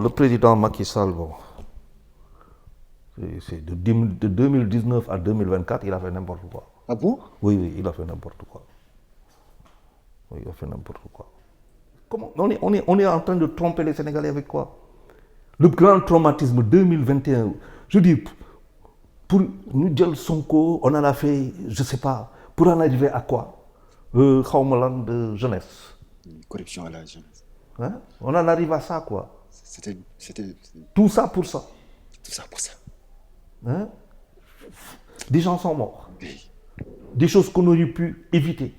Le président Macky Sall, bon, c'est de 2019 à 2024, il a fait n'importe quoi. Ah bon? Oui, il a fait n'importe quoi. Oui, il a fait n'importe quoi. Comment on est en train de tromper les Sénégalais avec quoi? Le grand traumatisme 2021, je dis, pour nous dire Sonko, on en a fait, je ne sais pas, pour en arriver à quoi? Khaumalan de jeunesse. Corruption à la jeunesse. Hein? On en arrive à ça, quoi. C'était Tout ça pour ça. tout ça pour ça. Hein? Des gens sont morts. Oui. Des choses qu'on aurait pu éviter.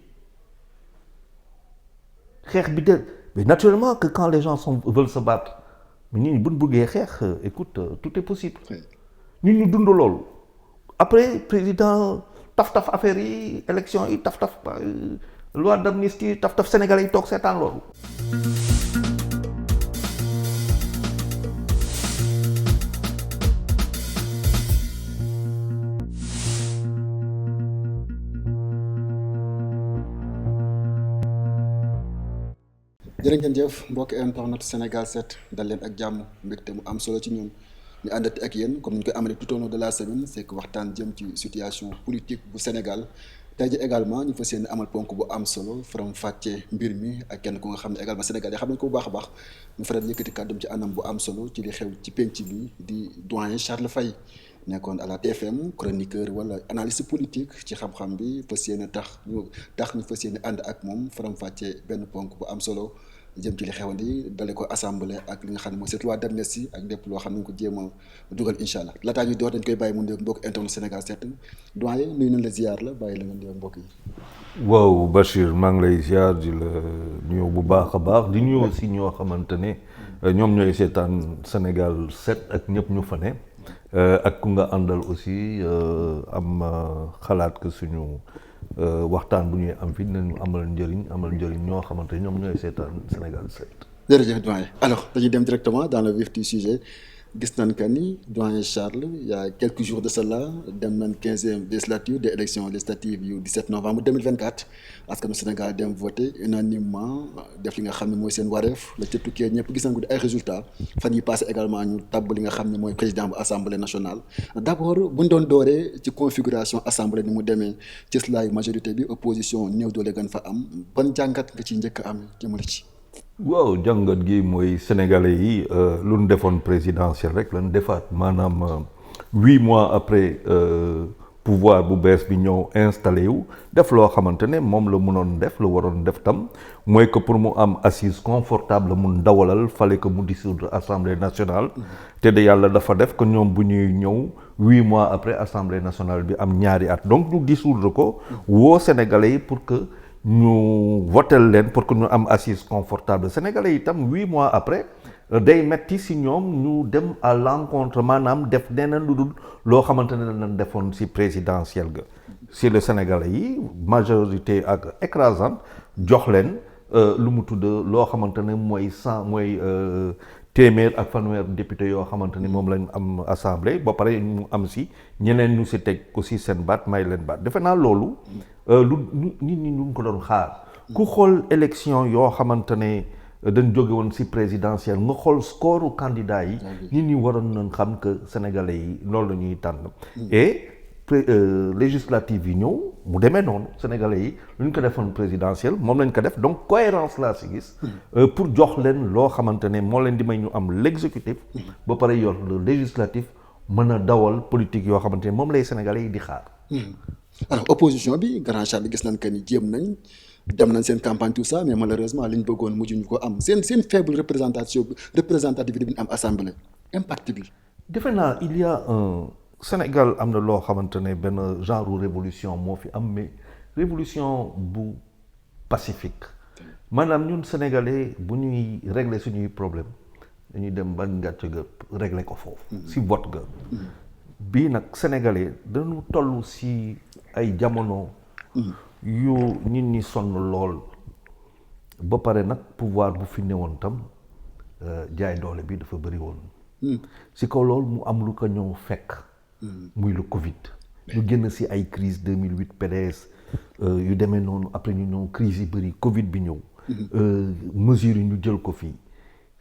Mais naturellement que quand les gens veulent se battre, écoute, tout est possible. Oui. Nous nous donnons. Après, président, taf affaire yi, élection yi, taf, loi d'amnistie, taf sénégalais, tok setan lolu. jërë ngeen jëf mbokk internet Sénégal 7 dal leen ak jàmm mbégte mu am solo ci ñun ñu àndati ak yéen comme ni ñu koy amalee tout au long de la semaine c'est que waxtaan jëm ci situation politique bu Sénégal tey ji également ñu fas yéene amal ponk bu am solo faram fàccee mbir mi ak kenn ku nga xam ne également Sénégal yi xam nañ ko bu baax a baax mu faral yëkkati kàddum ci anam bu am solo ci li xew ci penc bi di doyen Charles Faye nekkoon à la TFM chroniqueur wala analyste politique ci xam-xam bi fas yéene tax ñu fas yéene ànd ak moom faram fàccee benn ponk bu am solo jëm ci li xewandi dale ko assemblée ak li nga xam ne mooy cette loi d'amnistie ak lépp loo xam ne ko jéem a dugal incha allah laataa ñuy door dañ koy bàyyi mu nuyoog mbokk internet Sénégal 7 doyen nuyu nañ la ziar la bàyyi la nga nuyoog mbokk yi. Waaw Bachir maa ngi lay ziar di la nuyu bu baax a baax di nuyu aussi ñoo xamante ne ñoom ñooy seetaan Sénégal 7 ak ñëpp ñu fa ne ak ku nga àndal aussi am xalaat que suñu. waxtaan bu ñuy am fii dinañu amal njëriñ ñoo xamante ñoom ñooy seetaan Sénégal 7. jërëjëf doyen alors dañuy dem directement dans le vif du sujet gis nañ que ni doyen Charles il y a quelques jours de cela dem nañ 15e législature des élections législatives yu 17 novembre 2024 askanu Sénégal dem voté unanimement def li nga xam ne mooy seen wareef la ca tukkee ñëpp gis nañ ko di ay résultats fan yi passé également ñu tabb li nga xam ne mooy président bu assemblée nationale d'abord bu ñu doon dooree ci configuration assemblée ni mu demee ci slaayu majorité bi opposition néew doole gën fa am ban jàngat nga ciy njëkk a am jëmale ci. waaw jàngat gi mooy sénégalais yi lu ñu defoon présidentiel rek lañ defaat maanaam 8 mois après pouvoir bu bees bi ñëw installé wu def loo xamante ne moom la mënoon def la waroon def tam mooy que pour mu am assise confortable mun dawalal fallait que mu dissoudre assemblée nationale te de yàlla dafa def que ñoom bu ñuy ñëw 8 mois après assemblée nationale bi am ñaari at donc ñu dissoudre ko woo sénégalais yi pour que ñu votel leen pour que ñu am assise confortable sénégalais itam 8 mois après day metti si ñoom ñu dem à l'encontre maanaam def neneen lu dul loo xamante ne dañ defoon si présidentielle ga si le sénégalais yi majorité ak écrasante jox leen lu mu tudd loo xamante ne mooy téeméer ak fanweer député yoo xamante ni moom lañ am assemblée ba pare mu am si ñeneen ñu si teg aussi seen baat may leen baat defe naa loolu lu nit ñi ñu ko doon xaar ku xool élection yoo xamante ne dañ jóge woon si présidentielle nga xool score candidat yi nit ñi waroon nañ xam que sénégalais yi loolu la ñuy tànn et législative yi ñëw mu demee noonu sénégalais yi lu ñu ko defoon présidentielle moom lañ ko def donc cohérence laa si gis pour jox leen loo xamante ne moo leen di may ñu am l'exécutif ba pare yor le législatif mën a dawal politique yoo xamante ne moom lay sénégalais yi di xaar. alors opposition bi grand Charles gis nañ que ni jéem nañ dem nañ seen campagne tout ça mais malheureusement li ñu bëggoon mujj ñu ko am seen faible représentativité bi ñu am assemblée impact bi. defe naa il y a un Sénégal am na loo xamante ne benn genre révolution moo fi am mais révolution bu pacifique maanaam ñun sénégalais bu ñuy régler suñuy problème dañuy dem ba ngàcc ga régler ko foofu. si vote ga. bii nag sénégalais dañu toll si ay jamono. yu nit ñi sonn lool ba pare nag pouvoir bu fi newoon tam jaay doole bi dafa bëri woon. si kaw loolu mu am lu ko ñëw fekk. muy le Covid. ñu génn si ay crise 2008 PDS yu demee noonu après ñu ñëw crise yi bëri Covid bi ñëw. mesures yi ñu jël ko fii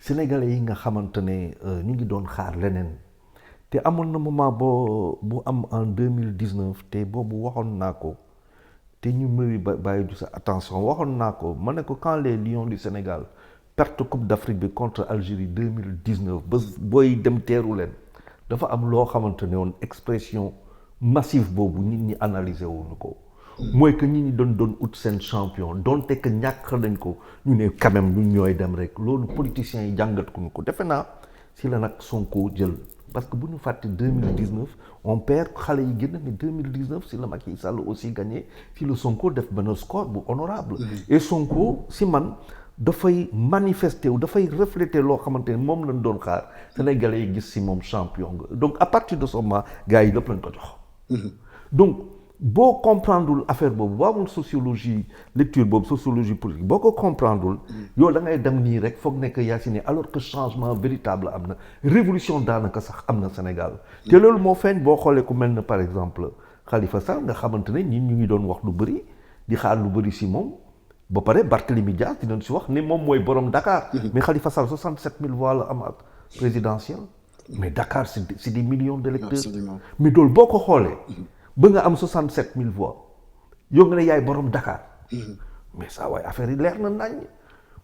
sénégalais yi nga xamante ne ñu ngi doon xaar leneen te amoon na moment bu am en 2019 te boobu waxoon naa ko te ñu mëri bàyyi du sa attention waxoon naa ko ma ne ko quand les Lions du Sénégal perte Coupe d'Afrique bi contre Algérie 2019 ba booy dem teeru leen dafa am loo xamante ne woon expression massive boobu nit ñi analyser wuñu ko mooy que nit ñi doon ut seen champion donte que ñàkk nañ ko ñu ne quand même ñun ñooy dem rek loolu politiciens yi jàngat ko ñu ko defe naa si la nag Sonko jël parce que bu ñu fàtte 2019 on perd xale yi génn mais 2019 si la Macky Sall aussi gagné si le Sonko def benn score bu honorable et Sonko si man dafay manifester wu dafay refléter loo xamante ne moom lañ doon xaar Sénégalais yi gis si moom champion nga donc à partir de ce moment gars yi lépp lañ ko jox donc boo comprendrewul affaire boobu boo amul sociologie lecture boobu sociologie politique boo ko comprendrewul yow da ngay dem nii rek foog nekk yaa si ne alors que changement véritable am na révolution daanaka sax am na Sénégal te loolu moo feeñ boo xoolee ku mel ne par exemple Khalifa Sall nga xamante ne ñi ñu ngi doon wax lu bëri di xaar lu bëri si moom ba pare Barthélémy Dias dinañ si wax ne moom mooy borom Dakar mais Khalifa Sall 67 000 voix la am présidentielle mais Dakar c'est des millions d'électeurs mais loolu boo ko xoolee ba nga am 67 000 voix yow nga ne yaay borom Dakar mais ça waaye affaire yi leer na nañ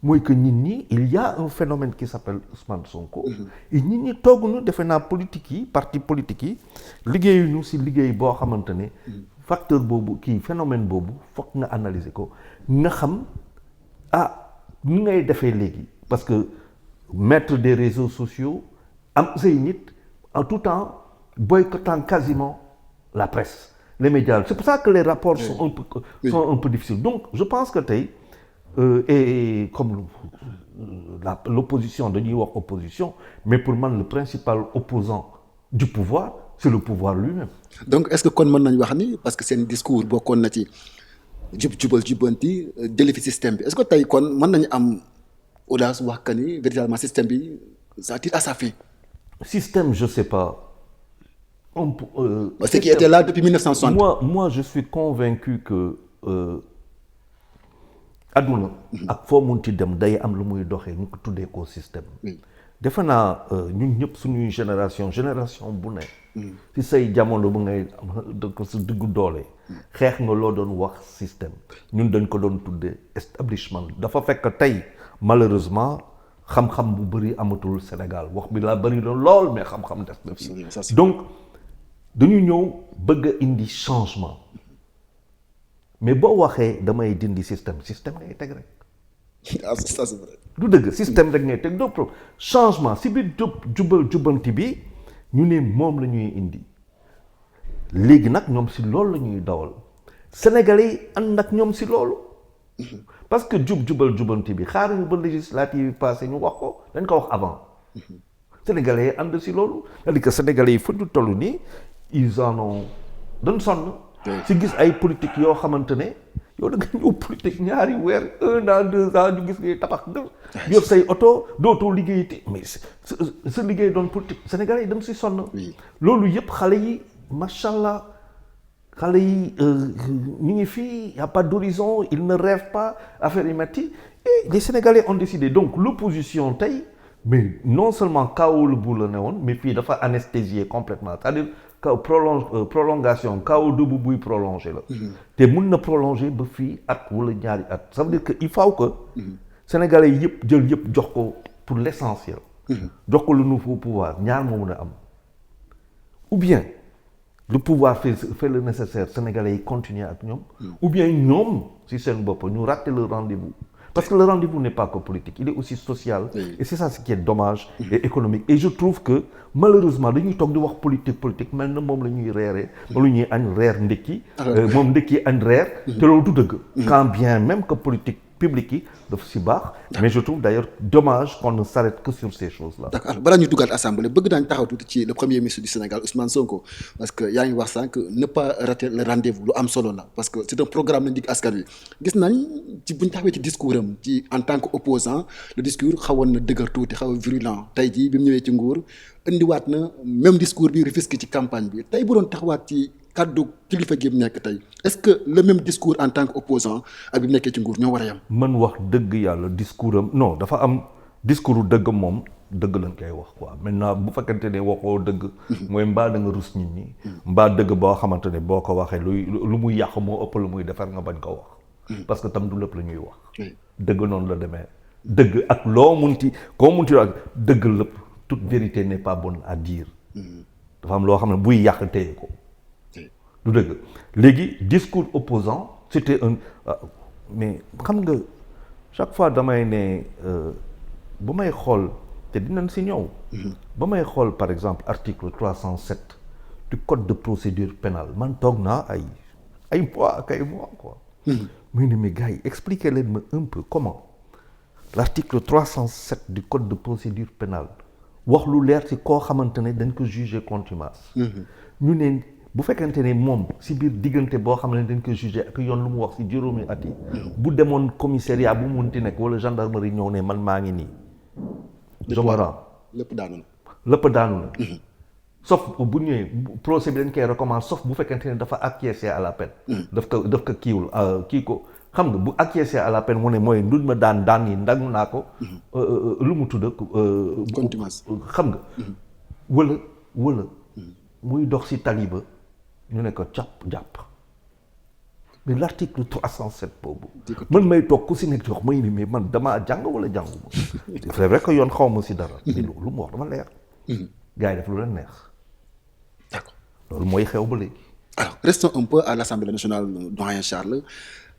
mooy que nit ñi il y a un phénomène qui s'appelle Ousmane Sonko et nit ñi tooguñu defe naa politique yi parti politique yi liggéeyuñu si liggéey boo xamante ne facteur boobu kii phénomène boobu foog nga analyser ko nga xam ni ngay defee léegi parce que maître des réseaux sociaux am say nit en tout temps boycottant quasiment la presse les médias c'est pour ça que les rapports sont un peu difficiles donc je pense que tey et comme l'opposition dañuy wax opposition mais pour man le principal opposant du pouvoir c'est le pouvoir lui-même donc est-ce que kon mën nañu wax ni parce que seen discours bokkoon na ci jubal jubanti jëlee fi système bi est-ce que tey kon mën nañu am audace wax que ni véritablement système bi ça tire à sa fin système je sais pas ce qui était là depuis 1960. Moi, je suis convaincu que adduna ak foo munti dem day am lu muy doxee ñu ko tuddee ko système. defe naa ñun ñëpp suñuy génération bu ne. ci say jamono bu ngay ko sa diggu doole. xeex nga loo doon wax système ñun dañ ko doon tuddee establishment dafa fekk tey malheureusement xam-xam bu bëri amatul Sénégal wax bi laa bëri lool mais xam-xam des na fi donc. dañu ñëw bëgg a indi changement mais boo waxee damay dindi système ngay teg rek. ça c'est vrai. du dëgg système rek ngay teg donc changement si biir jubanti bi ñu ne moom la ñuy indi léegi nag ñoom si loolu la ñuy dawal sénégalais yi ànd ak ñoom si loolu. parce que jubanti bi xaaruñu ba législative yi passé ñu wax ko dañ ko wax avant. sénégalais yi ànd si loolu c'est-à-dire que sénégalais yi fu ñu toll nii. ils en ont dañ sonn si gis ay politique yoo xamante ne yow da nga ñëw politique ñaari weer 1 an 2 ans ñu gis ngay tabax nga yor say oto dootoo liggéeyati mais sa liggéey doon politique sénégalais yi dem si sonn loolu yëpp xale yi macha allah xale yi ñu ngi fii y a pas d'horizon ils ne rêvent pas affaire yi metti et les sénégalais ont décidé donc l'opposition tey mais non seulement kaw bu la ne woon mais fii dafa anesthésier complètement c'est-à-dire prolongation kaw dëbb buy prolongé la te mun na prolonger ba fii at wala ñaari at ça veut dire que il faut que sénégalais yëpp jël yëpp jox ko pour l'essentiel jox ko le nouveau pouvoir ñaar moo mun a am ou bien le pouvoir fait le nécessaire sénégalais yi continuer ak ñoom ou bien ñoom si seen bopp ñu rater le rendez-vous parce que le rendez-vous n'est pas que politique il est aussi social et c'est ça ce qui est dommage et économique et je trouve que malheureusement dañuy toog di wax politique mel na moom la ñuy reeree moom la ñuy añ reer ndekki moom ndekki añ reer te loolu du dëgg quand bien même que politique publique yi dafa si baax mais je trouve d'ailleurs dommage qu'on ne s'arrête que sur ces choses-là. D'accord alors balaa ñu duggaat assemblée bëgg daañu taxaw tuuti ci le premier ministre du Sénégal Ousmane Sonko parce que yaa ngi wax sànq ne pas rater le rendez-vous lu am solo la parce que c'est un programme lañu dig askan wi gis nañ ci bu ñu taxawee ci discours am ci en tant que opposant le discours xawoon na dëgër tuuti xaw a virulent tey jii bi mu ñëwee ci nguur indiwaat na même discours bi Rufisque ci campagne bi tey bu doon taxawaat ci kaddu kilifa gi mu nekk tey est-ce que le même discours en tant que opposant ak bi mu nekkee ci nguur ñoo war a yam. man wax dëgg yàlla discours am non dafa am discours dëgg moom dëgg lañ koy wax quoi maintenant bu fekkente ne waxoo dëgg. mooy mbaa da nga rus nit ñi. mbaa dëgg boo xamante ne boo ko waxee lu muy yàq moo ëpp lu muy defar nga bañ ko wax. parce que tam du lépp la ñuy wax. dëgg noonu la demee. dëgg ak koo munti wax dëgg lépp toute vérité n'est pas bonne à dire. dafa am loo xam ne buy yàq téye ko. du dëgg léegi discours opposant c'était mais xam nga chaque fois damay ne ba may xool te dinañ si ñëw. ba may xool par exemple article 307 du code de procédure pénale man toog naa ay mois ak ay mois quoi. muy ne mais gars yi expliquez leen ma un peu comment l'article 307 du code de procédure pénale wax lu leer ci koo xamante ne dañ ko juger contumace. ñu ne bu fekkente ne moom si biir diggante boo xam ne dañ ko juger ak yoon lu mu wax si juróomi at yi. bu demoon commissariat bu mu munti nekk wala gendarmerie ñëw ne man maa ngi nii. je me rends lépp daanu na. lépp daanu na. sauf bu ñëwee procès bi dañ koy recommencer sauf bu fekkente ne dafa acquiescer à la peine. daf ko kiiwul kii ko xam nga bu acquiescer à la peine mu ne mooy nduñ ma daan yi ndangu naa ko. lu mu tudd. contumace xam nga. wala muy dox ci taliba ñu ne ko jàpp mais l'article 307 boobu. man may toog ku si nekk jox may ni mais man damaa jàng wala jànguma. c'est vrai que yoon xaw ma si dara. mais lu mu wax dama leer. gars yi def lu leen neex. d'accord loolu mooy xew ba léegi. alors restons un peu à l'Assemblée nationale doyen Charles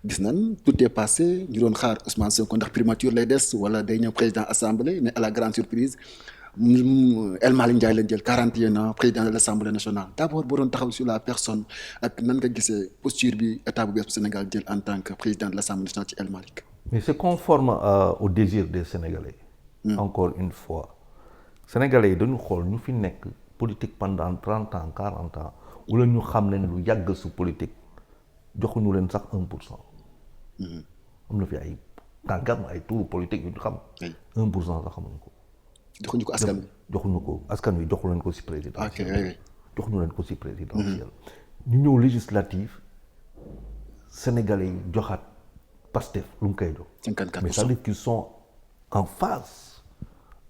gis nañ tout est passé ñu doon xaar Ousmane Sonko ndax primature lay des wala day ñëw président assemblée mais à la grande surprise El Malick Ndiaye lañ jël 41 ans président de l'Assemblée nationale d'abord boo doon taxaw sur la personne ak nan nga gisee posture bi état bu bees bu Sénégal jël en tant que président de l'Assemblée nationale ci El Malick. mais c'est conforme au désir des Sénégalais. Encore une fois Sénégalais yi dañu xool ñu fi nekk politique pendant 30 ans 40 ans wala ñu xam leen lu yàgg su politique joxuñu leen sax 1%. am na fi ay tàngam ay turu politique yu ñu xam. 1% sax xamuñu ko. joxuñu ko askan wi. joxuñu ko askan wi joxu leen ko ci présidentiel. ok joxuñu leen ko ci présidentiel. ñu ñëw législative Sénégalais yi joxaat Pastef lu mu koy jox. 54%. mais ça veut dire qu'ils sont en phase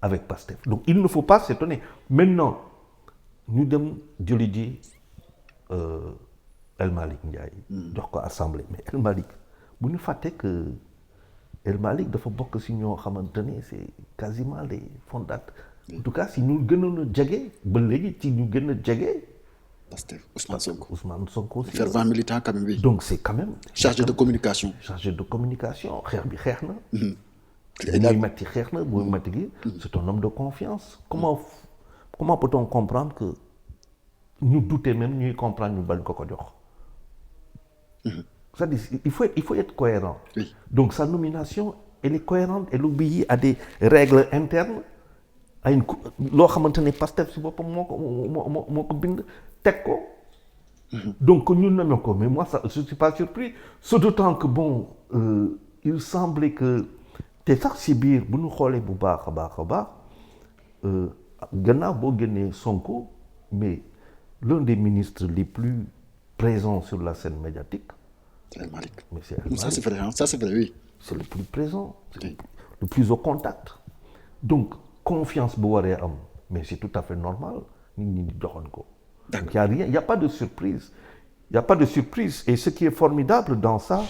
avec Pastef donc il ne faut pas s'étonner maintenant ñu dem jëli ji El Malick Ndiaye. jox ko assemblée mais El Malick bu ñu fàtte que El Malick dafa bokk ci ñoo xamante ne c'est quasiment les fondateurs. en tout cas si ñu gënoon a jege ba léegi ci ñu gën a jege. Pastef Ousmane Sonko aussi. fervent militant quand même oui. donc c'est quand même. chargé de communication. xeex bi xeex na. muy metti xeex na muy metti gi. c'est un homme de confiance. comment peut-on comprendre que ñu douter même ñuy comprendre ñu bañ ko jox. c'est-à-dire il faut être cohérent. Oui. donc sa nomination elle est cohérente elle obéit à des règles internes à une loo xamante ne Pastef si boppam moo ko bind teg ko. donc ñun nañu ko mais moi ça je suis pas surpris d'autant que bon il semblait que te sax si biir bu ñu xoolee bu baax a baax gannaaw boo génnee Sonko mais l'un des ministres les plus présents sur la scène médiatique. C'est El Malick. Mais c'est El Malick. Ça c'est vrai oui. C'est le plus présent. Oui. Le plus au contact. donc confiance bu waree am mais c'est tout à fait normal nit ñi joxoon ko. donc il y a pas de surprise. Et ce qui est formidable dans ça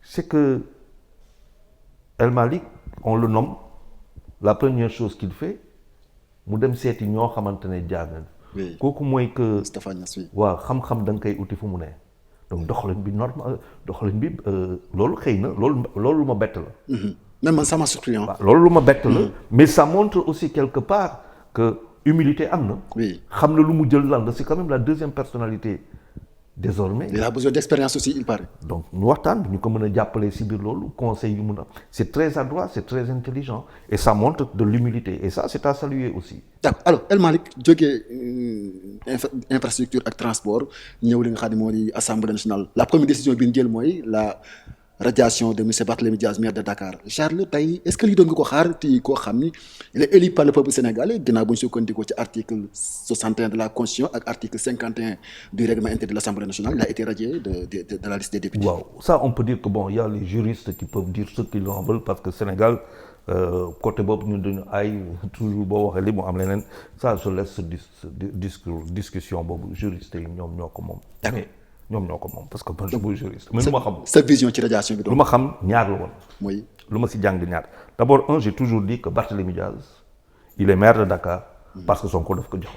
c'est que El Malick on le nomme la première chose qu'il fait mu dem seeti ñoo xamante ne jaar nañ. oui kooku mooy que. Stéphane Niass oui. waaw xam-xam da nga koy uti fu mu ne. donc doxalin bi normal doxalin bi loolu xëy na loolu lu ma bett la. même man ça m'a surpris hein. waaw loolu lu ma bett la. mais ça montre aussi quelque part que humilité am na. oui xam na lu mu jël lan la c'est quand même la deuxième personnalité désormais. il a besoin d'expérience aussi il paraît. donc ñu waxtaan ñu ko mën a jàppale ci biir loolu conseil yu mun a c'est très adroit c'est très intelligent et ça montre de l'humilité et ça c'est à saluer aussi. d'accord alors El Malick jógee infrastructure ak transport ñëw li nga xam ne moo di assemblée nationale la première décision bi ñu jël mooy la radiation de monsieur Barthélémy Dias maire de Dakar Charles tey est-ce que lii doon nga ko xaar ti koo xam ni il est élu par le peuple sénégalais ginnaaw bu ñu sukkandikoo ci article 61 de la constitution ak article 51 du règlement intérieur de l'Assemblée nationale il a été radié de la liste des députés. waaw ça on peut dire que bon il y a les juristes qui peuvent dire ce qu'ils en veulent parce que Sénégal côté boobu ñun dañu ay toujours boo waxee li mu am leneen ça je laisse discussion boobu juriste yi ñoom ñoo ko moom. mais ñoom ñoo ko moom parce que man je suis juriste. mais lu ma xam sa vision ci radiation bi. lu ma xam ñaar la woon. mooy lu ma si jàng ñaar d'abord j'ai toujours dit que Barthélémy Diaz il est maire de Dakar. parce que Sonko daf ko jox.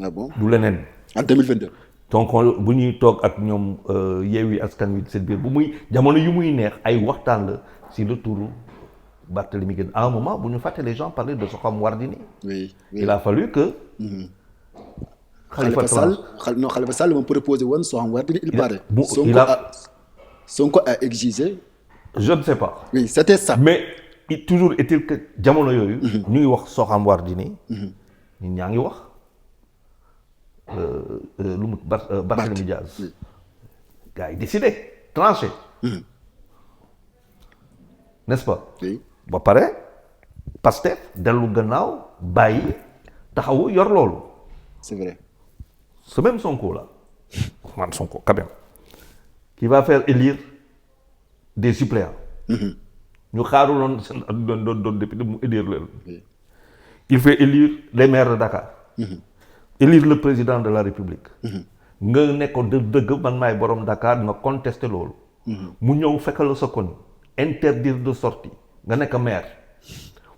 ah bon du leneen. en 2022. donc bu ñuy toog ak ñoom Yewwi Askan Wi seen biir bu muy jamono yu muy neex ay waxtaan la si le tour Barthélémy Diaz à un moment bu ñu fàtte les gens parlaient de Soham Wardini. oui il a fallu que. Khalifa Sall moom proposé woon Soham Wardini il paraît. Sonko a exigé. je ne sais pas. oui c'était ça. mais toujours est-il que jamono yooyu. ñu ngi wax Soham Wardini. ñun ñaa ngi wax. lu mu Barthélémy Diaz. gars yi décidé tranché. n'est-ce pas. oui ba pare Pastef dellu gannaaw bàyyi taxawu yor loolu. c'est vrai. ce même Sonko là man Sonko quand même qui va faire élire des suppléants. ñu xaaruloon seen doon député mu élire leen. il fait élire les maires de Dakar. élire le président de la République. nga nekkoon dëgg man maay borom Dakar nga contester loolu. mu ñëw fekk la sa koñ interdire de sortie nga nekk maire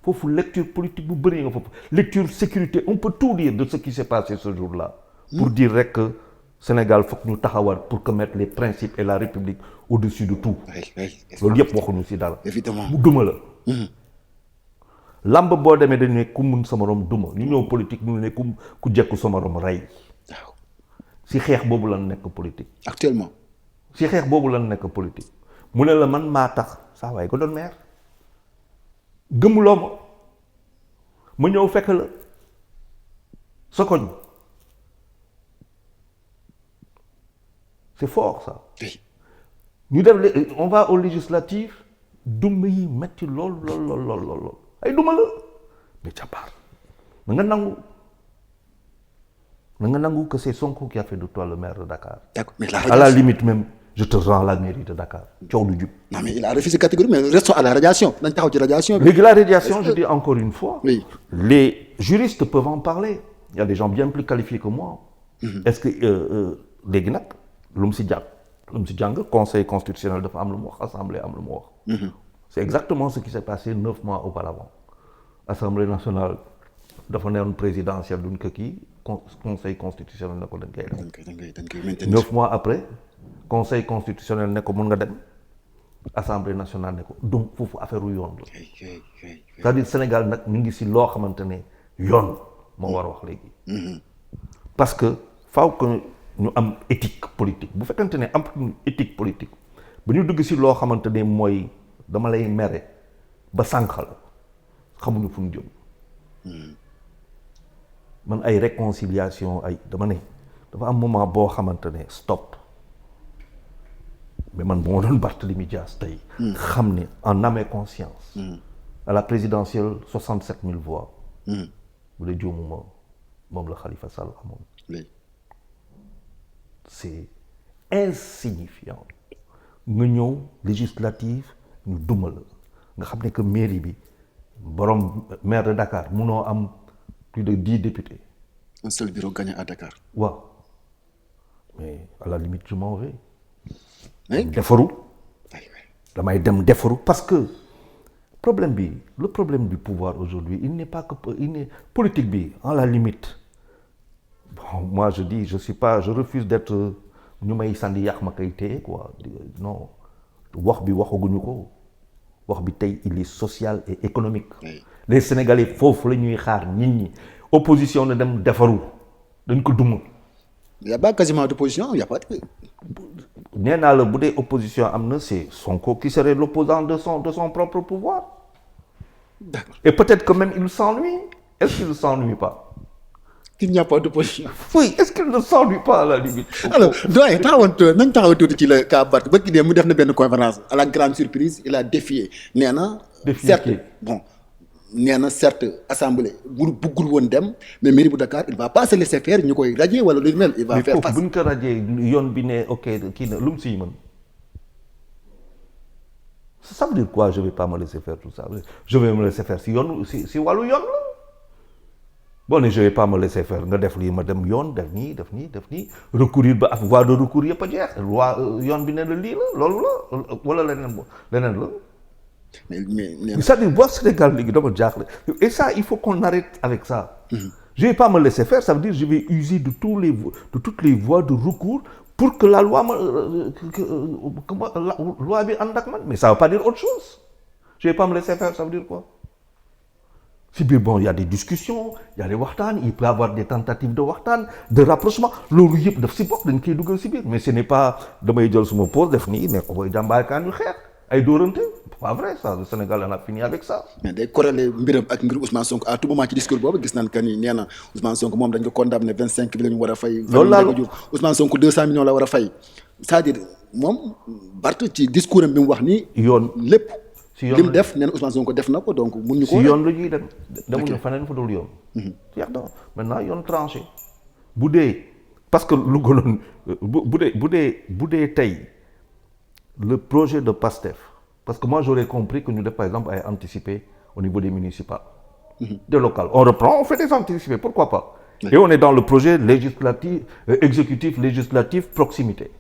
foofu lecture politique bu bëri nga foofu lecture sécurité on peut tout dire de ce qui s'est passé ce jour-là. pour dire rek que Sénégal foog ñu taxawal pour que mettre les principes et la République au-dessus de tout. loolu yëpp waxuñu ci dara. évidemment mu duma la. lamb boo demee dañu ne ku mun sa morom duma ñu ñëw politique ñu ne ku jekku sa morom rey. waaw ci xeex boobu lan nekk politique. actuellement. ci xeex boobu lan nekk politique mu ne la man maa tax saa waay ko doon maire gëmuloo ma ñëw fekk la sa koñ c'est fort ça. oui. ñu def on va aux législatives duma yi metti lool ay duma la mais jàppaar na nga nangu que c'est Sonko qui a fait de toi le maire de Dakar. d'accord mais à la limite même je te rends la mairie de Dakar coow du jub. non mais il a refusé catégoriquement mais restons à la radiation nañ taxaw ci radiation bi. léegi la radiation je dis encore une fois. oui les juristes peuvent en parler il y a des gens bien plus qualifiés que moi. est-ce que léegi nag lu mu si jàng conseil constitutionnel dafa am lu mu wax assemblée am lu mu wax. c'est exactement ce qui s'est passé 9 mois auparavant assemblée nationale dafa newoon présidentielle duñ ko kii conseil constitutionnel ne ko dañ koy maintenir 9 mois après conseil constitutionnel ne ko mun nga dem assemblée nationale ne ko donc foofu affaire u yoon la c'est-à-dire Sénégal nag ñu ngi si loo xamante ne yoon moo war a wax léegi parce que faaw que ñu am éthique politique bu fekkante ne am éthique politique ba ñu dugg si loo xamante ne mooy dama lay mere ba sànq la xamuñu fu ñu jëm man ay réconciliation ay dama ne dafa am moment boo xamante ne stop mais man bu ma doon Barthélémy Dias tey xam ne en âme et conscience à la présidentielle 67 000 voix bu dee juumuma moom la Khalifa Sall amoon c'est insignifiant nga ñëw législative ñu duma la nga xam ne que mairie bi borom maire de Dakar munoo am plus de 10 députés. un seul bureau gagné à Dakar. waaw mais à la limite je m'en vais. oui defaru damay dem defaru parce que le problème du pouvoir aujourd'hui il n'est pas que politique bi à la limite bon moi je dis je refuse d'être ñu may sànni yàq ma koy téye quoi non wax bi waxaguñu ko wax bi tey il est social et économique. oui. les Sénégalais foofu la ñuy xaar nit ñi opposition na dem defaru dañ ko duma. y a pas quasiment d'opposition y a pas. nee naa la bu dee opposition am na c'est Sonko qui serait l'opposant de son propre pouvoir. D'accord. Et peut-être que même il s'ennuie. Est-ce qu'il ne s'ennuie pas? qu'il n'y a pas d'opposition. Oui, est-ce qu'il ne s'ennuie pas à la limite? Alors doyen nañ taxaw tuuti ci la cas Barth ba ki dee mu def na benn conférence à la grande surprise il a défié nee na. certes bon nee na certes assemblée bu buggul woon dem mais mairie bu Dakar il va pas se laisser faire ñu koy radier wala lu mel. il va faire face bu ñu ko radier yoon bi ne ok kii na lu mu siy mën ça veut dire quoi je vais pas me laisser faire tout ça je vais me laisser faire si yoon si wàllu yoon la boo ne je vais pas me laisser faire nga def lii ma dem yoon def nii recourir ba ak voie de recours yëpp a jeex loi yoon bi ne la lii la loolu la wala leneen la mais c'est-à-dire boo Sénégal léegi dama jaaxle et ça il faut qu'on arrête avec ça. Je vais pas me laisser faire, ça veut dire je vais user de toutes les voies de recours pour que la loi la loi bi ànd ak man, mais ça veut pas dire autre chose. Je vais pas me laisser faire, ça veut dire quoi? Si bien bon, il y a des discussions, il y a des waxtaan, il peut y avoir des tentatives de waxtaan, de rapprochement, loolu yëpp daf si bokk dañ koy dugal si biir, mais ce n'est pas damay jël suma pause def nii ne ko booy jàmbaarkaan yu xeex ay dóorante, pas vrai ça, le Sénégal en a fini avec ça. mais day corrélé mbiram ak mbir Ousmane Sonko à tout moment ci discours boobu gis nañ que ni nee na Ousmane Sonko moom dañ ko condamné 25 millions ñu war a fay. loolu laa Ousmane Sonko 200 millions la war a fay c'est-à-dire moom Barth ci discours am bi mu wax nii. yoon lépp. si yoon li mu def nee na Ousmane Sonko def na ko donc mun ñu ko. si yoon la ñuy dem demuñu faneen fa dul yoon. jeex na maintenant yoon tranché bu dee parce que lu gënoon bu dee tey le projet de PASTEF parce que moi j'aurais compris que ñu def par exemple ay anticipé au niveau des municipales. Des locales on reprend on fait des anticipés pourquoi pas. Et on est dans le projet législatif exécutif législatif proximité.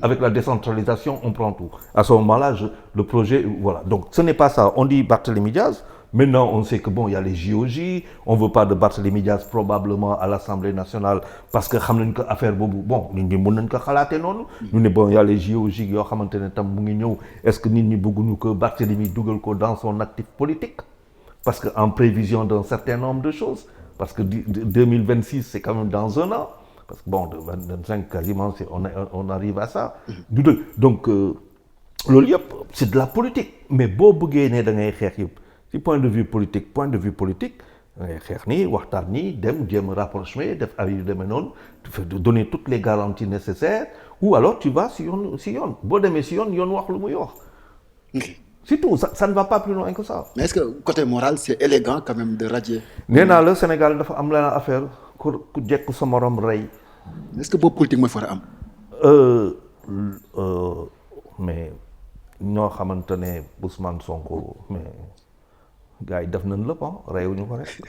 Avec la décentralisation, on prend tout. À ce moment-là, le projet, voilà. Donc, ce n'est pas ça. On dit Barthélémy Diaz. Maintenant, on sait que bon, il y a les JOJ. On ne veut pas de Barthélémy Diaz probablement à l'Assemblée nationale parce que xam nañ ko affaire boobu bon nit ñi mën nañ ko xalaatee noonu. ñu ne bon, il y a les JOJ yoo xamante ne tam mu ngi ñëw. Est-ce que nit ñi bëgguñu ko Barthélémy dugal ko dans son actif politique? Parce que en prévision d'un certain nombre de choses. Parce que 2026, c'est quand même dans un an. Parce que bon, de 25 quasiment, on arrive à ça. Donc, loolu yëpp c'est de la politique. Mais boo bëggee ne da ngay xeex yëpp ci point de vue politique da ngay xeex nii waxtaan nii dem jéem rapprochement def ay yu demee noonu donner toutes les garanties nécessaires ou alors tu vas si yoon boo demee si yoon wax lu muy wax. C'est tout, ça ne va pas plus loin que ça. Mais est-ce que côté moral c'est élégant quand même de radier. nee naa la Sénégal dafa am la affaire ku jekku sa morom rey. Est-ce que boobu politique mooy fa am. Mais ñoo xamante ne Ousmane Sonko mais gars yi def nañ lépp reyuñu ko rek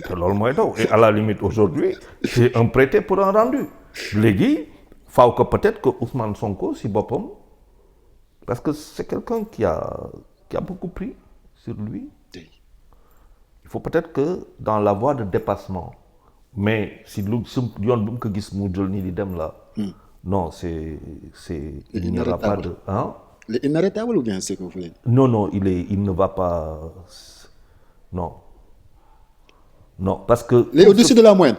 te loolu mooy daw et à la limite aujourd'hui c'est un prêté pour un rendu léegi faaw que peut-être que Ousmane Sonko si boppam parce que c'est quelqu'un qui a beaucoup pris sur lui. Il faut peut-être que dans la voie de dépassement mais si lu yoon bu mu ko gis mu jël nii di dem la non c'est il n'y aura pas de inarrêtable ou bien c'est que vous voulez. Non il ne va pas non parce que les au-dessus de la moyenne.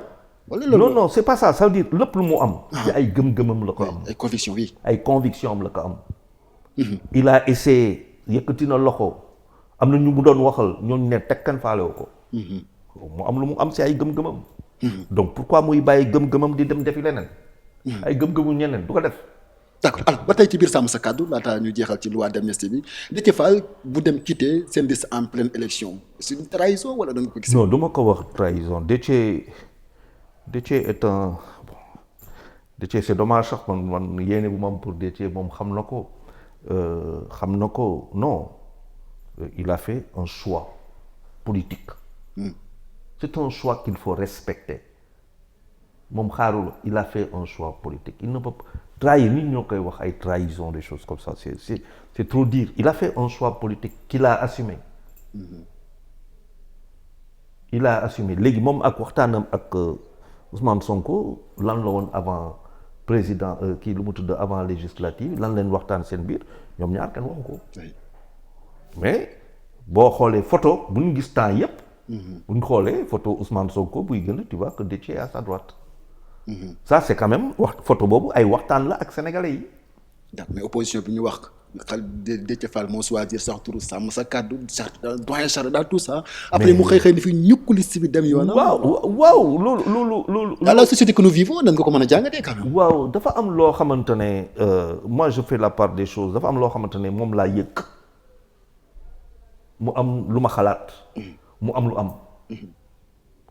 non c'est pas ça veut dire lépp lu mu am ci ay gëm-gëmam la ko am ay convictions oui ay convictions am la ko am il a essayé yëkkati na loxo am na ñu mu doon waxal ñooñu ne tekkan faalewu ko mu am lu mu am ci ay gëm-gëmam donc pourquoi muy bàyyi gëm-gëmam di dem defi leneen ay gëm-gëmu ñeneen du ko def. D'accord alors ba tey ci biir sàmm sa kàddu laata ñu jeexal ci loi d'amnistie bi Déthié Fall bu dem quitter seen liste en pleine élection c'est une trahison wala da nga ko gis. Non du ma ko wax trahison Déthié est un bon Déthié c'est dommage sax man yéene bu ma am pour Déthié moom xam na ko non il a fait un choix politique. C'est un choix qu'il faut respecter moom xaarul il a fait un choix politique il ne peut pas trahir nit ñoo koy wax ay trahison des choses comme ça c'est trop dire il a fait un choix politique qu'il a assumé. Il a assumé léegi moom ak waxtaanam ak Ousmane Sonko lan la woon avant président kii lu mu tudd avant législative lan leen waxtaan seen biir ñoom ñaar kenn waxu ko. mais boo xoolee photo bu ñu gis temps yépp bu ñu xoolee photo Ousmane Sonko buy gën tu vois que Déthié est à sa droite. Ça c'est quand même photo boobu ay waxtaan la ak sénégalais yi. mais opposition bi ñu wax Déthié Fall moo choisir sax turu sàmm sa kàddu doyen Charles dans tout ça. après mu xëy ni fi ñukk liste bi dem yoonam. waaw loolu. dans la société que nous vivons nan nga ko mën a jàngatee quand même. waaw dafa am loo xamante ne moi je fais la part des choses dafa am loo xamante ne moom laa yëg mu am lu ma xalaat. mu am lu am.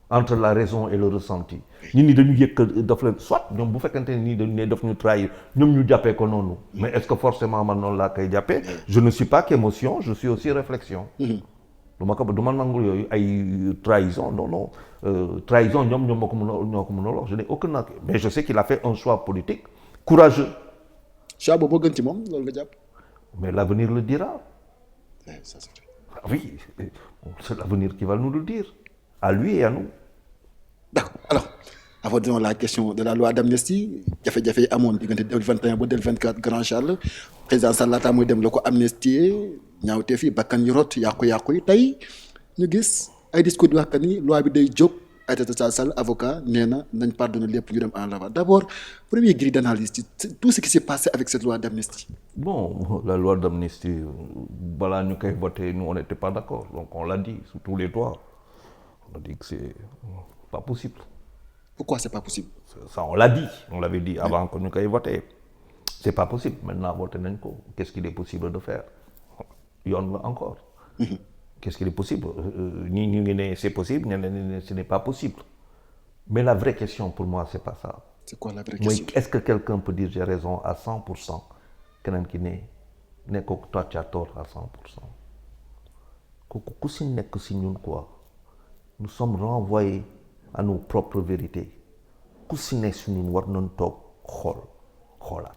entre la raison et le ressenti nit ñi dañu yëg que daf leen soit ñoom bu fekkente ni dañu ne daf ñu trahir ñoom ñu jàppee ko noonu mais est-ce que forcément man noonu laa koy jàppee je ne suis pas qu'émotion je suis aussi réflexion du ma nangul yooyu ay trahison non trahison ñoom ma ko mën a wax je n'ai aucun acte mais je sais qu'il a fait un choix politique courageux choix boobu gën ci moom loolu nga jàpp mais l'avenir le dira ça c'est vrai. Oui c'est l'avenir qui va nous le dire à lui et à nous. D'accord alors abordons la question de la loi d'amnistie jafe-jafe yi amoon diggante 2021 ba 2024 Grand Charles président Sall laata muy dem la ko amnistier ñaawteef yi bakkan yu rot yàqu-yàqu yi tey ñu gis ay discours di wax que ni loi bi day jóg Aïssata Tall Sall avocat nee na nañ pardonner lépp ñu dem en avant d'abord premier grille d'analyse ci tout ce qui s'est passé avec cette loi d'amnistie. Bon la loi d'amnistie balaa ñu koy voter nous on n'était pas d'accord donc on l'a dit sur tous les toits. On a dit que c'est pas possible. Pourquoi c'est pas possible? Ça on l'a dit, on l'avait dit avant que ñu koy voter. C'est pas possible. Maintenant voté nañ ko. Qu'est-ce qu'il est possible de faire? Yoon la encore. Qu'est-ce qu'il est possible? Ñii ñu ngi ne c'est possible, ñeneen ne ce n'est pas possible. Mais la vraie question pour moi c'est pas ça. C'est quoi la vraie question? Est-ce que quelqu'un peut dire j'ai raison à 100%? Keneen ki ne ko toi tu as tort à 100%. Ku si nekk si ñun quoi. Nous sommes renvoyés à nos propres vérités ku si ne si ñun war nañ toog xoolaat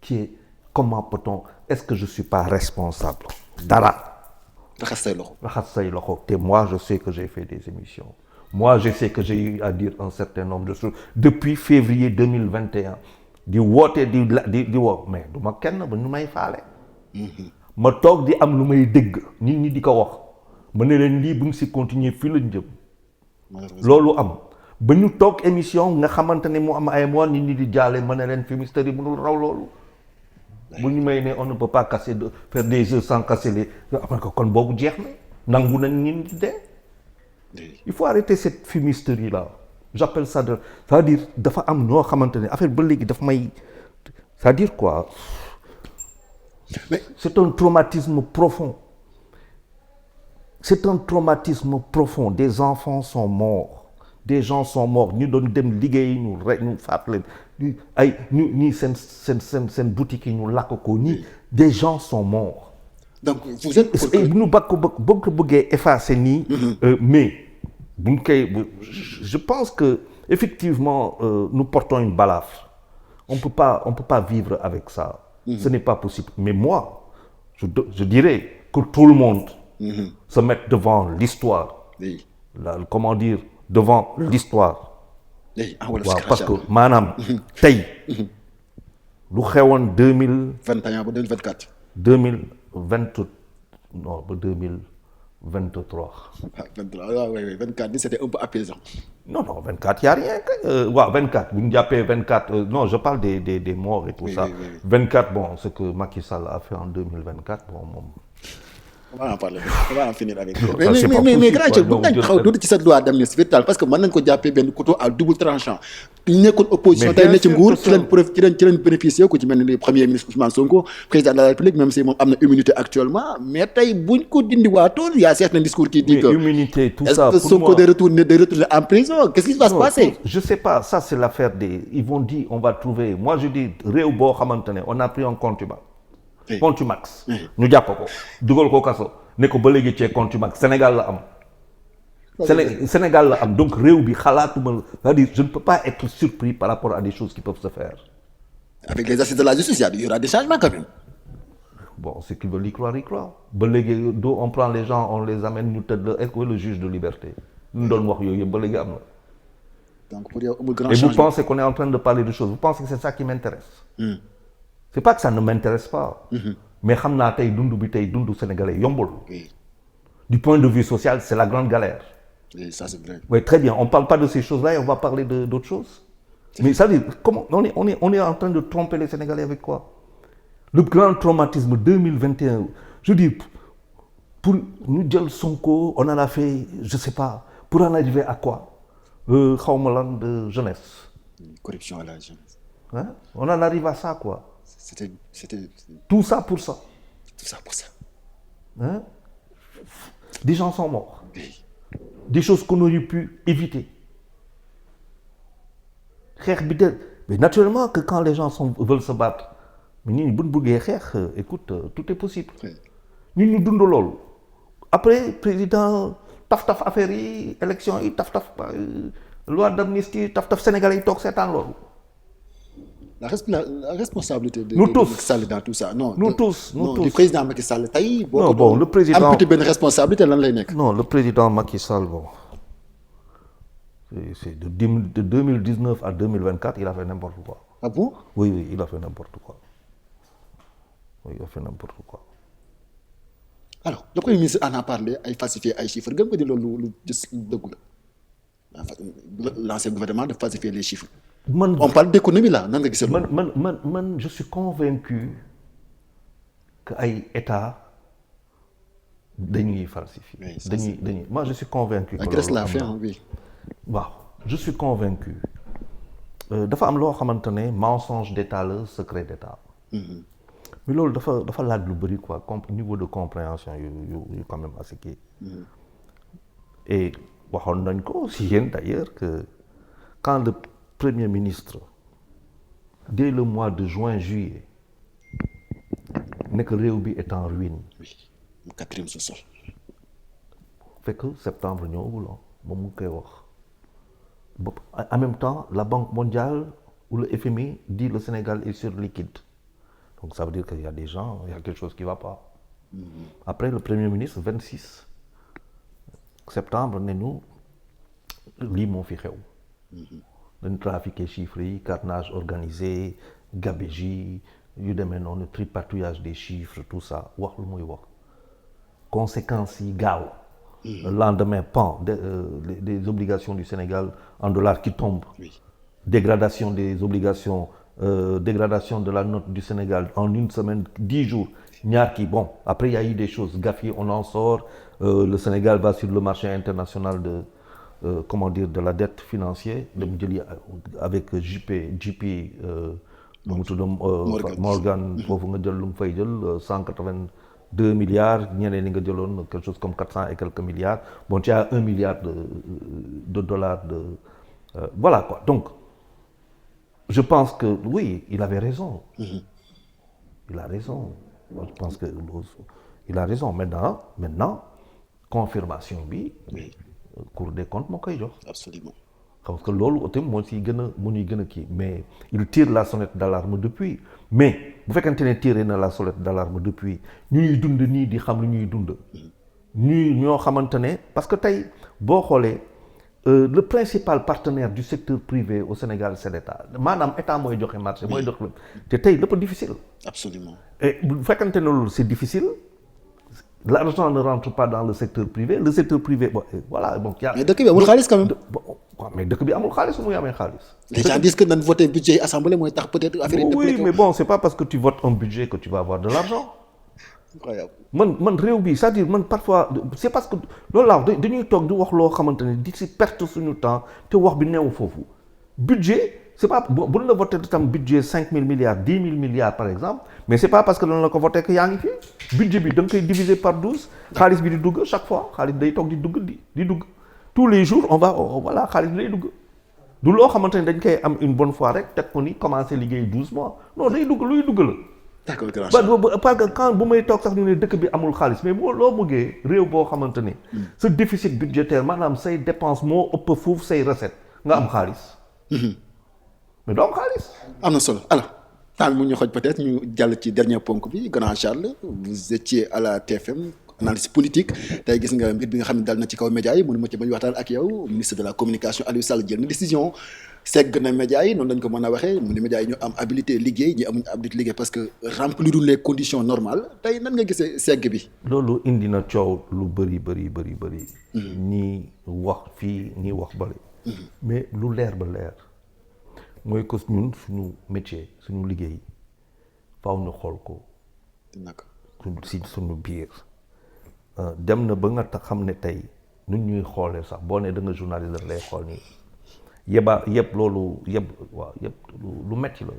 qui est comment peut-on est-ce que je suis pas responsable dara raxas say loxo te moi je sais que j'ai fait des émissions moi je sais que j'ai eu à dire un certain nombre de choses depuis février 2021 di woote di woo mais du ma kenn ba ñu may faale ma toog di am lu may dégg nit ñi di ko wax ma ne leen lii bu ñu si continuer fii lañ jëm loolu am ba ñu toog émission nga xamante ne mu am ay mois nit ñi di jaale ma ne leen fumisterie yi mënul raw loolu bu ñu may ne on ne peut pas casser faire des œufs sans casser les après que kon boobu jeex na nangu nañ ñi di dee il faut arrêter cette fumisterie là j'appelle ça c'est-à-dire dafa am noo xamante ne affaire ba léegi daf may c'est-à-dire quoi mais c'est un traumatisme profond. C'est un traumatisme profond. Des enfants sont morts. Des gens sont morts. Ñu doon dem liggéey ñu rek ñu faat leen ay ñii seen boutique yi ñu lakk ko ñii des gens sont morts. Donc vous êtes pour que ñu bëgg bëggee effacer nii. Mais buñ koy je pense que effectivement nous portons une balafre. On peut pas vivre avec ça. Ce n'est pas possible. Mais moi je dirais que tout le monde se mette devant l'histoire. Oui. Comment dire devant l'histoire. Oui. waaw parce que maanaam tey lu xewoon 2021 ba 2024. 2020 non ba 2023. Ah 23 waaw oui 24 bi c'était un peu apaisant. Non 24 y a rien waaw 24 bu ñu jàppee 24 non je parle des morts et tout ça. Oui. 24 bon ce que Macky Sall a fait en 2024 bon moom. On va en finir avec mais grand chef bu nañ xaw tuuti ci sa loi d'amnistie virtuelle parce que mën nañ ko jàppee benn couteau à double tranchant ñu nekkoon opposition tey ne ci nguur ci leen bénéficier ko ci mel ni premier ministre Ousmane Sonko président de la République même si moom am na immunité actuellement mais tey buñ ko dindiwaatoon y a certains discours qui disent que immunité tout ça est-ce que Sonko day retourner en prison qu'est-ce qui va se passer je sais pas ça c'est l'affaire des ils vont dire on va trouver moi je dis réew boo xamante ne on a pris un contumax ñu jàpp ko dugal ko kaso ne ko ba léegi cee contumax Sénégal la am Sénégal la am donc réew bi xalaatuma c'est-à-dire je ne peux pas être surpris par rapport à des choses qui peuvent se faire avec les assises de la justice il y aura des changements quand même bon ceux qui veulent y croire ba léegi on prend les gens on les amène ñu tëdd est-ce que le juge de liberté ñu doon wax yooyu yëpp ba léegi am na donc pour yow amul grand changement. Et vous changement. pensez qu'on est en train de parler de choses vous pensez que c'est ça qui m'intéresse c'est pas que ça ne m'intéresse pas mais xam naa tey dund bi tey dundu sénégalais yombul Oui. du point de vue social c'est la grande galère Oui, ça c'est vrai. oui très bien on parle pas de ces choses-là et on va parler d'autres choses mais ça veut dire comment on est en train de tromper les Sénégalais avec quoi le grand traumatisme 2021 je dis pour ñu jël Sonko on en a fait je sais pas pour en arriver à quoi xawma lan de jeunesse Corruption à la jeunesse. hein on en arrive à ça quoi C'était tout ça pour ça tout ça pour ça. hein des gens sont morts Oui. des choses qu'on aurait pu éviter. Mais naturellement que quand les gens veulent se battre, mais ñun bu ñu bëggee xeex écoute tout est possible. ñun ñu dund loolu. Après président taf affaire yi élection yi taf loi d'amnistie taf sénégalais yi toog seetaan loolu. La responsabilité de nous tous Macky Sall dans tout ça non. nous tous du président Macky Sall tey. non bon le président am benn responsabilité lan lay nekk. non le président Macky Sall bon c'est de 2019 à 2024 il a fait n'importe quoi. Ah bon? Oui il a fait n'importe quoi. Oui il a fait n'importe quoi. Alors le premier ministre en a parlé ay falsifier ay chiffres gëm nga ni loolu lu dëggu la l'ancien gouvernement de falsifier les chiffres. On parle d'économie là nan nga gisee loolu. man je suis convaincu que ay état dañuy falsifier. dañuy moi je suis convaincu. La Grèce l'a fait oui. waaw je suis convaincu dafa am loo xamante ne mensonge d'état la secret d'état. mais loolu dafa laaj lu bëri quoi niveau de compréhension yu quand même assez kii. et waxoon nañ ko si yéen d'ailleurs que quand le premier ministre dès le mois de juin-juillet nekk réew bi est en ruine. oui mu quatrième sous-sol. fekk septembre ñëwagul moom mu koy wax. En même temps la Banque mondiale ou le FMI dit le Sénégal est sur liquide. Donc ça veut dire qu'il y a des gens, il y a quelque chose qui ne va pas. Après le Premier ministre, 26 septembre, nous, lii moo fi xew. dañu trafiqué chiffres yi, carnage organisé, gabegie, yu demee noonu, tripatouillage des chiffres, tout ça, wax lu muy wax. Conséquences yi gaaw. Le lendemain, des obligations du Sénégal en dollars qui tombent. Oui. Dégradation des obligations, dégradation de la note du Sénégal en une semaine, 10 jours. Bon, après il y a eu des choses. Gafi, on en sort. Le Sénégal va sur le marché international de la dette financière. Avec JP Morgan, 182 milliards, ñeneen ñi nga jëloon quelque chose comme 400 et quelques milliards. Bon, tu as 1 milliard de dollars voilà quoi. Donc, je pense que oui, il avait raison. Il a raison. Moi, je pense que il a raison. Maintenant, confirmation bi. Oui. Cour des comptes moo koy jox. Absolument. Parce que loolu itam moo siy gën a kii mais il tire la sonnette d'alarme depuis mais bu fekkente ne tiré na la sonnette d'alarme depuis ñuy dund nii di xam lu ñuy dund. ñoo xamante ne parce que tey boo xoolee le principal partenaire du secteur privé au Sénégal c'est l'État maanaam état mooy joxe marché mooy jox te tey lépp difficile. Absolument. Et bu fekkente ne loolu c'est difficile. L'argent ne rentre pas dans le secteur privé. Le secteur privé, bon, voilà. Donc, mais dëkk bi amul xaalis quand même. Mais dëkk bi amul xaalis muy amee xaalis. Les gens disent que dañ voter budget assemblée mooy tax peut-être affaire yi. Oui, mais bon, c'est pas parce que tu votes un budget que tu vas avoir de l'argent. Incroyable. man réew bi c'est-à-dire man parfois c'est parce que loolu laa wax dañuy toog di wax loo xamante ne di si perte suñu temps te wax bi neew foofu budget. C'est pas bu la voté tam budget 5 000 milliards 10 000 milliards par exemple mais c'est pas parce que dañ la ko voté que yaa ngi fi budget bi da nga koy diviser par 12 xaalis bi di dugg chaque fois xaalis day toog di dugg tous les jours voilà xaalis bi day dugg du loo xamante ne dañ koy am une bonne fois rek teg ko ni commencer liggéey 12 mois non day dugg luy dugg la. D'accord parce que quand bu may toog sax ñu ne dëkk bi amul xaalis mais loo bëggee réew boo xamante ne sa déficit budgétaire maanaam say dépense moo ëpp fuuf say recette nga am xaalis. mais doo am xaalis. am na solo alors temps bi mu ñu xoj peut-être ñu jàll ci dernier ponk bi grand Charles vous étiez à la TFM analyse politique tey gis nga mbir bi nga xam ne dal na ci kaw médias yi mënu ma ci bañ waxtaan ak yow ministre de la communication Aliou Sall jël na décision segg na médias yi noonu lañ ko mën a waxee mu ne médias yi ñu am habilité liggéey ñi amuñu habilité liggéey parce que remplir les conditions normales tey nan nga gisee segg bi. loolu indi na coow lu bëri. ñii wax fii ñii wax bëri. mais lu leer ba leer. mooy que ñun suñu métier suñu liggéey faaw ñu xool ko. si suñu biir. dem na ba nga tax xam ne tey nu ñuy xoolee sax boo nee da nga journaliste daf lay xool nii yëpp lu metti la.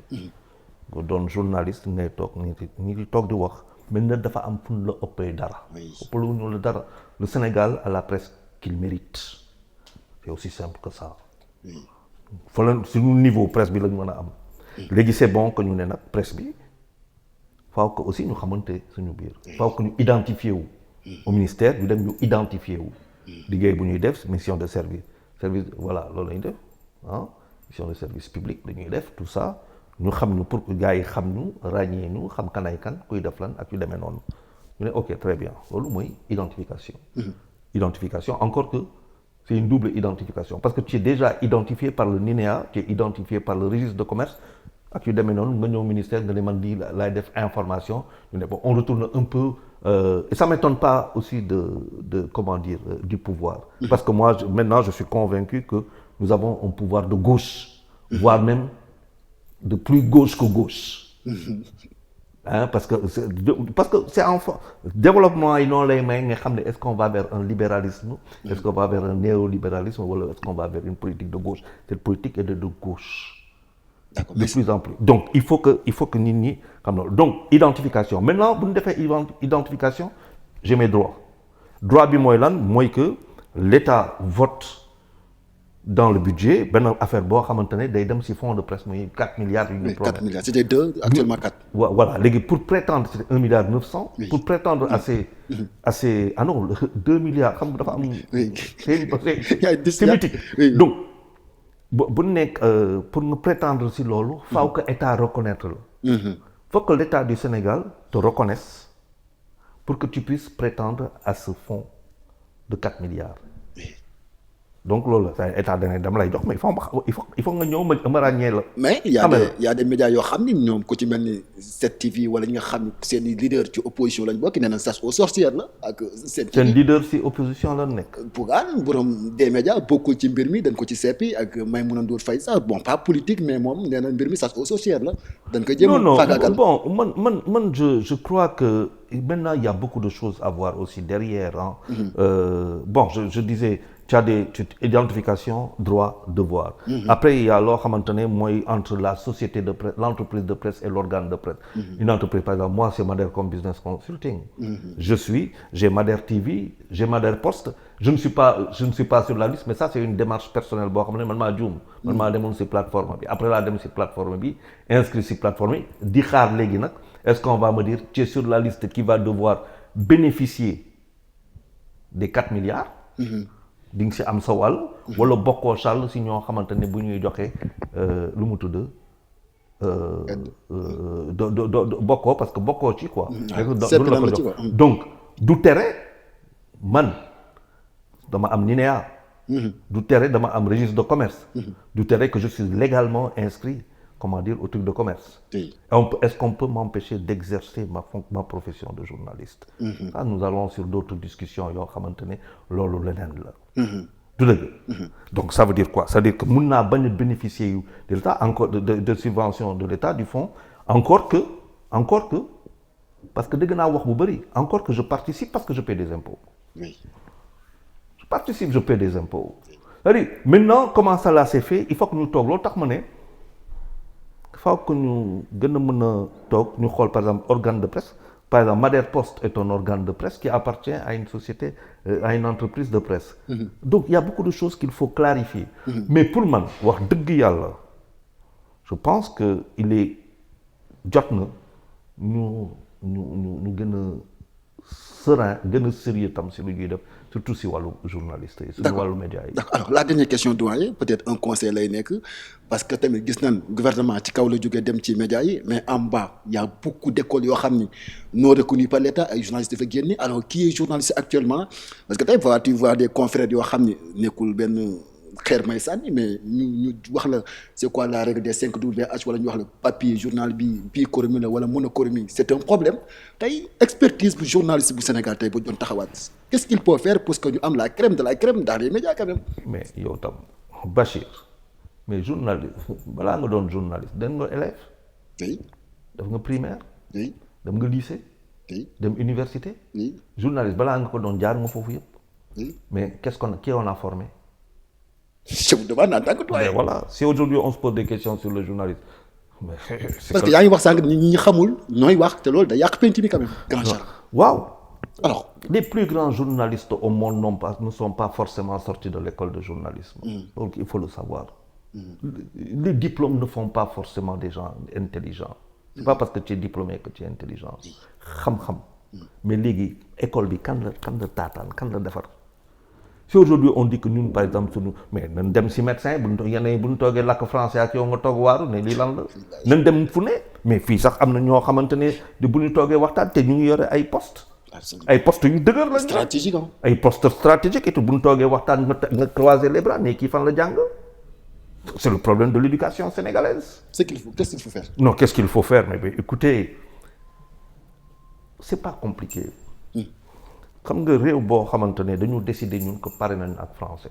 nga doon journaliste ngay toog ñi di toog di wax mais nag dafa am fu ñu la ëppee dara. ëpp lu ñu la dara le Sénégal a la presse qu'il mérite c'est aussi simple que ça fa la suñu niveau presse bi la ñu mën a am léegi c'est bon que ñu ne nag presse bi faaw que aussi ñu xamante suñu biir faaw que ñu identifier wu au ministère ñu dem ñu identifier wu liggéey bu ñuy def mission de service voilà loolu la ñuy def ah mission de service public dañuy def tout ça ñu xam ñu pour que gars yi xam ñu ràññee ñu xam kanay kan kuy def lan ak yu demee noonu ñu ne ok très bien loolu mooy identification identification encore que c'est une double identification parce que tu es déjà identifié par le NINEA tu es identifié par le registre de commerce ak yu demee noonu nga ñëw ministère nga ne man di laay def information ñu ne bon on retourne un peu et ça m'étonne pas aussi de comment dire du pouvoir parce que moi maintenant je suis convaincu que nous avons un pouvoir de gauche voire même de plus gauche que gauche hein parce que c'est enfin développement yi noonu lay may nga xam ne est-ce qu'on va vers un libéralisme est-ce qu'on va vers un néolibéralisme wala est-ce qu'on va vers une politique de gauche cette politique est de gauche d'accord, de plus en plus donc il faut que nit ñi xam na donc identification maintenant bu ñu defee identification j'ai mes droit bi mooy lan mooy que l'État vote dans le budget benn affaire boo xamante ne day dem ci fonds de presse muy 4 milliards yu ñu promet 4 milliards c'était 2 actuellement 4 voilà léegi pour prétendre c'est 1 milliard 900 oui. Pour prétendre à ces ah non 2 milliards xam nga dafa am c'est mythique oui. Donc bu nekk pour nga prétendre ci loolu faaw que état reconnaître la faut que l'état du Sénégal te reconnaisse pour que tu puisses prétendre à ce fonds de 4 milliards donc loolu la état dana dama lay jox mais il faut nga ñëw ma ràññee la. mais il y a des médias yoo xam ni ñoom ku ci mel ni 7TV wala ñi nga xam seen i leader ci opposition lañ bokk nee na chasse aux sorcières la ak. seen leader ci opposition la nekk. Bougane borom des médias bokkul ci mbir mi dañ ko ci seppi ak Maïmouna Ndour Faye sax bon pas politique mais moom nee na mbir mi chasse aux sorcières la. dañ ko jéem a faagaagal bon man je crois que maintenant il y a beaucoup de choses à voir aussi derrière hein. Bon je disais. Tu as des identification droit devoir après il y a loo xamante ne mooy entre la société de presse l'entreprise de presse et l'organe de presse une entreprise par exemple moi c'est Madère comme business consulting j'ai Madère TV j'ai Madère Post je ne suis pas sur la liste mais ça c'est une démarche personnelle boo xam ne man maa juum man maa demoon ci plateforme bi après laa dem ci plateforme bi inscrit ci plateforme bi di xaar léegi nag est-ce qu'on va me dire tu es sur la liste qui va devoir bénéficier des 4 milliards di nga si am sa wàll wala bokkoo sàll si ñoo xamante ne bu ñuy joxe lu mu tudd bokkoo parce que bokkoo ci quoi duñu la ko jox donc du tere man dama am NINEA du tere dama am registre de commerce du tere que je suis légalement inscrit comment dire au truc de commerce est-ce qu'on peut m'empêcher d'exercer ma profession de journaliste ça nous allons sur d'autres discussions yoo xamante ne loolu leneen la du dëgg donc ça veut dire quoi ça veut dire que mun naa bañ a bénéficier yu de l'État encore de subvention de l'État du fonds encore que parce que dëgg naa wax bu bëri encore que je participe parce que je paie des impôts oui je participe je paie des impôts c'est-à-dire maintenant comment ça là c'est fait il faut que ñu toog loolu tax ma ne faaw que ñu gën a mën a toog ñu xool par exemple organe de presse par exemple Madère Post est un organe de presse qui appartient à une société à une entreprise de presse donc il y a beaucoup de choses qu'il faut clarifier mais pour man wax dëgg yàlla je pense que il est jot na ñu gën a serein gën a sérieux tam si lu ñuy def surtout si wàllu journaliste yi si wàllu média yi. d'accord alors la dernière question doyen peut-être un conseil lay nekk parce que tamit gis nañ gouvernement ci kaw la jógee dem ci média yi mais en bas il y a beaucoup d'écoles yoo xam ni non reconnues par l'État ay journalistes dafa génne alors qui est journaliste actuellement parce que tey tu vois des confrères yoo xam ni nekkul benn xeer may sànni mais ñu wax la c'est quoi la règle des 5 WH wala ñu wax la papier journal bi bichromie la wala monochromie c'est un problème tey expertise bu journaliste bu Sénégal tey bu doon taxawaat qu'est-ce qu'il peut faire pour que ñu am la crème de la crème dans les médias quand même. mais yow tam Bachir mais journaliste balaa nga doon journaliste dem nga élève. oui. def nga primaire. oui. dem nga lycée. oui. dem université. oui. journaliste balaa nga ko doon jaar nga foofu yëpp. oui. mais qui on a formé. je vous demande en tant que doyen. Mais voilà si aujourd'hui on se pose des questions sur le journalisme. mais parce que yaa ngi wax sànq ñi xamul ñooy wax te loolu da yàq penc mi quand même. grand Charles waaw Alors, les plus grands journalistes au monde ne sont pas forcément sortis de l'école de journalisme. Donc il faut le savoir. Les diplômes ne font pas forcément des gens intelligents. C'est pas parce que tu es diplômé que tu es intelligent. Xam-xam. Mais léegi école bi kan la taataan kan la defar. Si aujourd'hui on dit que ñun par exemple sunu mais nañ dem si médecin bu ñu toogee làkk français ak yow nga toog waaru ne lii lan la. nañ dem fu ne mais fii sax am na ñoo xamante ne bu ñu toogee waxtaan te ñu ngi yore ay postes. ay postes yu dëgër la. stratégique ah. ay postes stratégiques et tout bu ñu toogee waxtaan nga croiser les bras mais kii fan la jàng. C'est le problème de l'éducation sénégalaise. Qu'est-ce qu'il faut faire? Non, qu'est-ce qu'il faut faire? Mais écoutez, c'est pas compliqué. Xam nga réew boo xamante ne dañu décider ñun que pare nañ ak français.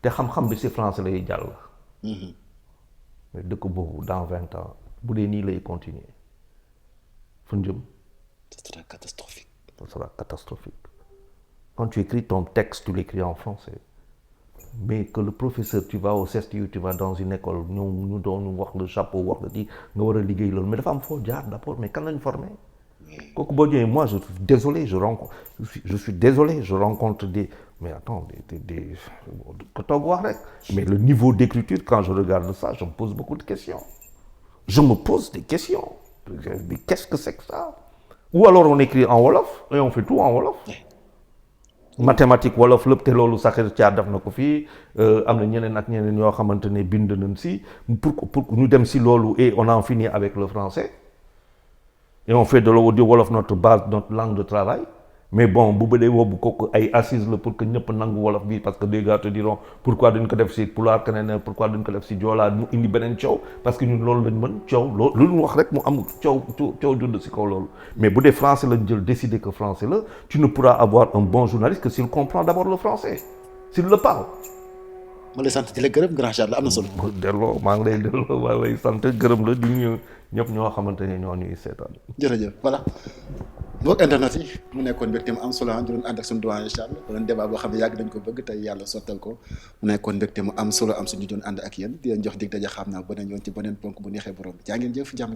te xam-xam bi ci français lay jàll. mais dëkk boobu dans 20 ans bu dee nii lay continuer fu ñu jëm. Ce sera catastrophique. Ça sera catastrophique. Quand tu écris ton texte, tu l'écris en français. Mais que le professeur, tu vas au CESTI, tu vas dans une école, nous donnons le chapeau, le dit, nous avons ligué mais la femme faut dire d'abord, mais quand on est formé, moi je suis désolé, je rencontre des, mais attends, mais le niveau d'écriture, quand je regarde ça, je me pose beaucoup de questions. Je me pose des questions. Mais qu'est-ce que c'est que ça? Ou alors on écrit en Wolof, et on fait tout en Wolof. Mathématique wolof lépp te loolu Sakhir Thiar def na ko fii am na ñeneen ak ñeneen yoo xamante ne bind nañ si pour ñu dem si loolu et on en finit avec le français et on fait de wolof notre base notre langue de travail mais bon bu bëdee woobu kooku ay assises la pour que ñëpp nangu wolof bi parce que des gars te diront pourquoi duñ ko def si pulaar keneen pourquoi duñ ko def si joolaa mu indi beneen coow parce que ñun loolu lañ mën coow loolu lu ñu wax rek mu am coow judd si kaw loolu mais bu dee français lañ jël décider que français la tu ne pourras avoir un bon journaliste que s'il comprend d'abord le français s'il le parle. ma lay sant di la gërëm grand Charles am na solo. delloo maa ngi lay delloo maa lay sant gërëm la di ñu ñëpp ñoo xamante ne ñoo ñuy seetaan. jërëjëf voilà. mbokk internet yi mu nekkoon mbégte mu am solo di doon ànd ak suñu doyen Charles doon débat boo xam ne yàgg dañ ko bëgg tey yàlla sottal ko mu nekkoon mbégte mu am solo am suñu doon ànd ak yéen di leen jox dig daje xam naa beneen yoon ci beneen ponk bu neexee borom bi jaa ngeen jëf jàmm.